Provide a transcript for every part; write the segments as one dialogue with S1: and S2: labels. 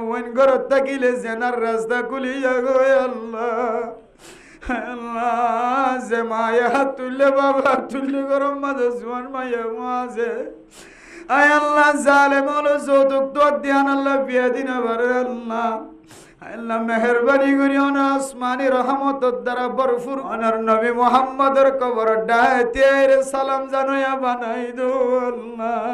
S1: One ঘরত থাকিলে জেনার রাস্তা খুলিয়া গো আল্লাহ। আল্লাহ যে মায়া হাত তুললে বাবা তুললে গরম মাঝে জোয়ান মায়া মাঝে আয় আল্লাহ জালেম হলো যৌতুক তো ধ্যান আল্লাহ বিয়া দিন আবার আল্লাহ। আল্লাহ মেহরবানি করি ওনা আসমানি রহমতের দ্বারা ভরপুর ওনার নবী মুহাম্মদের কবর ডায়ের সালাম জানাইয়া বানাই দো আল্লাহ।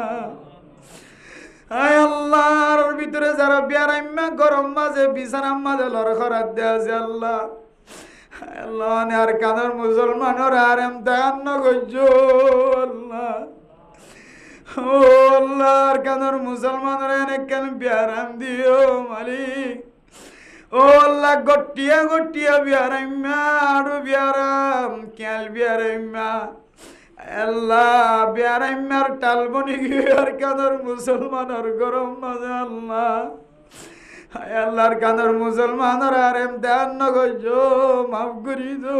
S1: আয় আল্লাহর ভিতরে যারা বিয়ারাইম্মা গরম মাঝে বিছানার মাঝে লড়খড়াত দেয়া আছে আল্লাহ। আল্লাহ আর কাদের মুসলমানের আর এমতান নগজ্য আল্লাহ। ও আল্লাহ আর কাদের মুসলমানের অনেক কেন বিয়ারাম দিও মালিক। ও আল্লাহ গটিয়া গটিয়া বিয়ারাইম্মা আরো বিয়ারাম কেল বিয়ারাইম্মা আল্লাহ বিয়ারাইম্মার টালবনি গিয়ে আর কাদের মুসলমানের গরম মাঝে আল্লাহ। আল্লাহর কানের মুসলমানের আর এমতান নগজ মাফ করি দো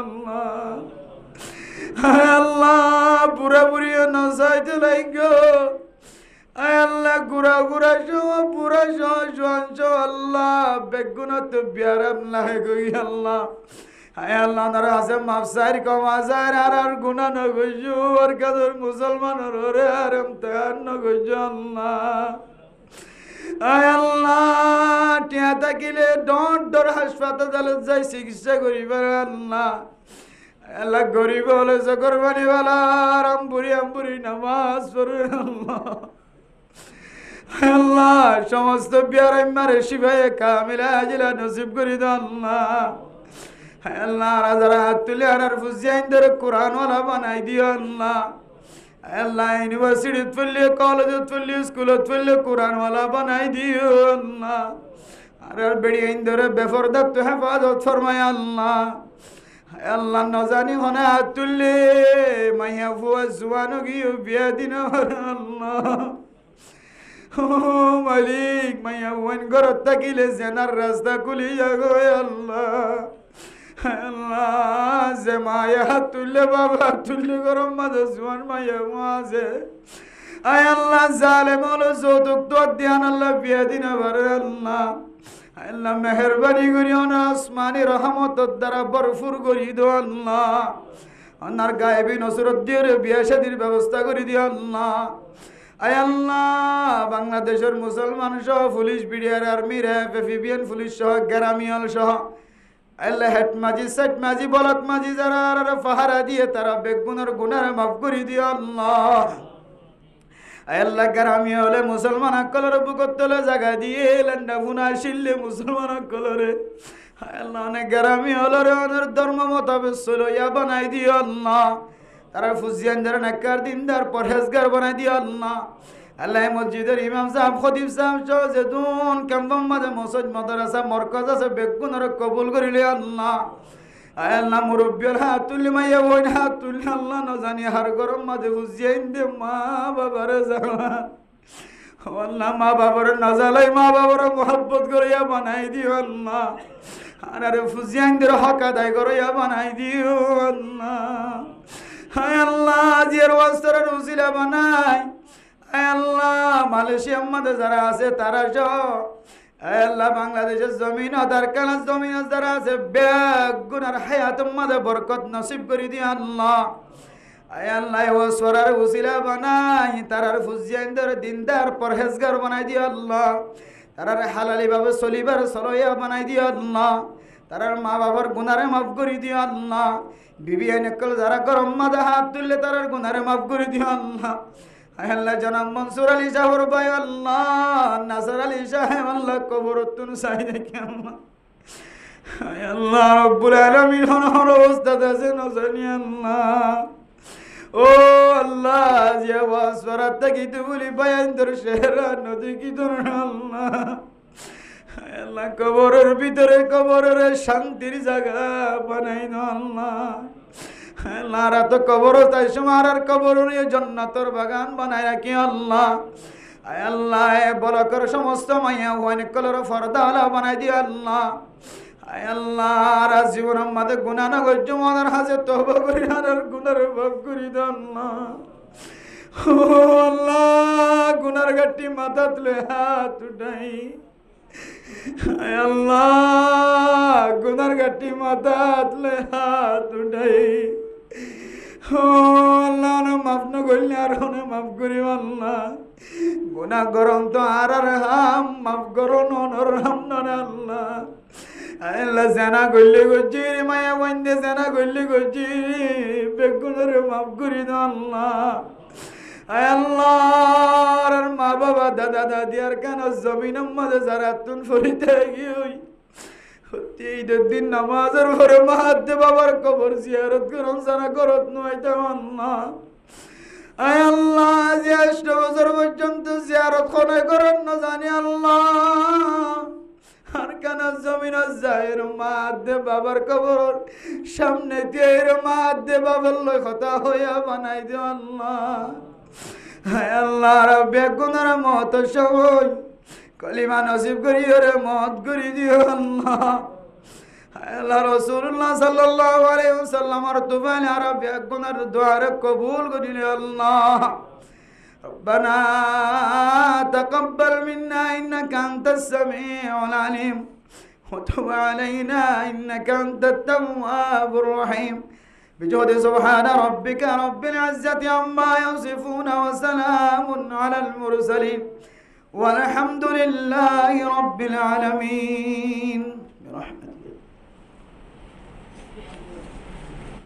S1: আল্লাহ। আল্লাহ পুরা পুরিয়ে নসাইতে লাইগ আল্লাহ গুড়া গুড়া সহ পুরা সহ আল্লাহ বেগুনত বিয়ারাম লাগে গই আল্লাহ। আল্লাহ নারা আছে মাফসাইর কমাজার আর গুণা নগজ আর কাদের মুসলমানের ওরে আর এমতান নগজ আল্লাহ। আয় আল্লাহ টিয়া থাকিলে ডর হাসপাতালে যাই চিকিৎসা করিবার আল্লাহ। আল্লাহ গরিব হলে কোরবানি ওয়ালা আমপুরি নামাজ পড়ে আল্লাহ। আল্লাহ সমস্ত বিয়ারাইম্মারে শিফায়ে কামিলা আজিলা নসিব করি দাও আল্লাহ। আল্লাহ রাজারা হাত তুলে আর ফুজিয়াইন ধরে কোরআন ওয়ালা বানাই দিও আল্লাহ। আল্লাহ ইউনিভার্সিটিত পড়লে কলেজত পড়লে স্কুলত পড়লে কোরআনওয়ালা বানাই দিও আল্লাহ। আর বেড়িয়াইন ধরে বেফরদাত তো হেফাজত ফরমায় আল্লাহ। আল্লাহ নজানি হনে হাত তুললে মাইয়া ফুয়া জুয়ানো গিয়ে বিয়া দিন আল্লাহ। ও মালিক মাইয়া ওয়ান ঘরত থাকিলে জেনার রাস্তা খুলিয়া গো আল্লাহ। আল্লাহ যে মায়া হাত তুললে বাবা তুললে গরম মাঝে জোয়ান মায়া মাঝে আয় আল্লাহ জালেম হলো যৌতুক তো ধ্যান আল্লাহ বিয়া দিন আবার আল্লাহ। আল্লাহ মেহরবানি করি ওনা আসমানি রহমতের দ্বারা ভরপুর করি দো আল্লাহ। ওনার গায়েবী নসরত দিয়ে বিয়া শাদির ব্যবস্থা করে দিও আল্লাহ। আয় আল্লাহ বাংলাদেশের মুসলমান সহ police BDR army RAB FBN police সহ গ্রামিয়াল সহ আল্লাহ হেড মাঝি সেট মাঝি বলক মাঝি যারা পাহারা দিয়ে তারা বেগুনের গুনার মাফ করে দিও আল্লাহ। আল্লাহ গ্রামী হলে মুসলমান আকলরে বুকত তলে জায়গা দিয়ে লেন্ডা ফুনা শিললে মুসলমান আকলরে আল্লাহ অনেক গ্রামী হলরে ওদের ধর্ম মোতাবেক চলইয়া বানাই দিও আল্লাহ। তারা ফুজিয়ান যারা নেককার দিনদার পরহেজগার বানাই দিও আল্লাহ। আল্লাহ মসজিদের ইমাম সাহেব খতিব সাহেব সহ যেতুন ক্যাম্পম মাঝে মসজিদ মাদ্রাসা মরকজ আছে বেগুনের কবুল করিলে আল্লাহ। আল্লাহ মুরব্বিয়ার হাত তুললে মাইয়া বইন হাত তুললে আল্লাহ ন জানি হার গরম মাঝে বুঝিয়াইন দে মা বাবারে যাওয়া আল্লাহ। মা বাবার নাজালাই মা বাবার মোহাব্বত করিয়া বানাই দিও আল্লাহ। আরে ফুজিয়াইন দের হক আদায় করিয়া বানাই দিও আল্লাহ। আল্লাহ জিয়ার ওয়াস্তরের উসিলা বানাই আল্লাহ। মালয়েশিয়ার মধ্যে যারা আছে তারা সহ আল্লাহ বাংলাদেশের জমিন আদার কালাস জমিন যারা আছে বেগুনার হায়াতের মধ্যে বরকত নসিব করে দিয়ে আল্লাহ। আল্লাহ ওয়াসরার উসিলা বানাই তারার ফুজিয়াইনদের দিনদার পরহেজগার বানাই দিয়ে আল্লাহ। তারার হালালি ভাবে চলিবার সলইয়া বানাই দিয়ে আল্লাহ। তারার মা বাবার গুনারে মাফ করে দিয়ে আল্লাহ। বিবি আইনকল যারা গরম মাঝে হাত তুললে তারার গুনারে মাফ করে দিয়ে আল্লাহ। আল্লাহ জনাব মনসুর আলী সাহর ভাই আল্লাহ নাসর আলী সাহেব আল্লাহ কবরতুন চাই দেখি আল্লাহ রব্বুল আলামিন হনহর অবস্থাতে আছে নজানি আল্লাহ। ও আল্লাহ জিয়া ওয়াসরাত থাকি তো বলি বায়ান তোর শেহরা নদী কি তোর আল্লাহ। আল্লাহ কবরের ভিতরে কবরের শান্তির জায়গা বানাই না আল্লাহ। লারা তো কবর তাই সুমার কবর জান্নাতের বাগান বানাই রাখি আল্লাহ। আল্লাহ বলকর সমস্ত মাইয়া ওয়ান কলর ফরদালা বানাই দি আল্লাহ। আল্লাহ আর জীবন আমাদের গুনাহ না গজ্জ মনের হাজে তওবা করি আর গুনার মাফ করি দাও আল্লাহ। ও আল্লাহ, গুনার গাটি মাথা তুলে হাত উঠাই। আয় আল্লাহ, গুনার গাটি মাথা তুলে হাত উঠাই। ও আল্লাহ, মাফ না করলে আর মাফ করি আল্লাহ। গুনাহ করম তো আর হাম মাফ করো নর হাম নরে আল্লাহ। আল্লাহ জানা করলে গজি মায়া বন্ধে জানা করলে গজি বেগুনের মাফ করি দাও আল্লাহ। আয় আল্লাহ, মা বাবা দাদা দাদি আর কেন জমিনের মাঝে যারা তুন ফরিতে গিয়ে ঈদের দিন নামাজের পরে মাহাদ্দে বাবার কবর জিয়ারত করম জানা করত নয়টা আল্লাহ। আয় আল্লাহ, জ্যেষ্ঠ বছর পর্যন্ত জিয়ারত খনে করেন না জানি আল্লাহ। আর কেন জমিন যায় মাহাদ্দে বাবার কবর সামনে দিয়ে মাহাদ্দে বাবার লয় কথা হইয়া বানাই দিও আল্লাহ। হায় আল্লাহ, বেগুনের মত সবই কলিমা নসিব করি রে মত করি দিও আল্লাহ। হায় আল্লাহ, রাসূলুল্লাহ সাল্লাল্লাহু আলাইহি ওয়াসাল্লামের তুফাইল আর বেগুনের দোয়া কবুল করিলে আল্লাহ। ربنا تقبل منا إنك أنت السميع العليم وتب علينا إنك أنت التواب الرحيم بجهد سبحان ربك رب العزة عما يصفون وسلام على المرسلين والحمد لله رب العالمين برحمته.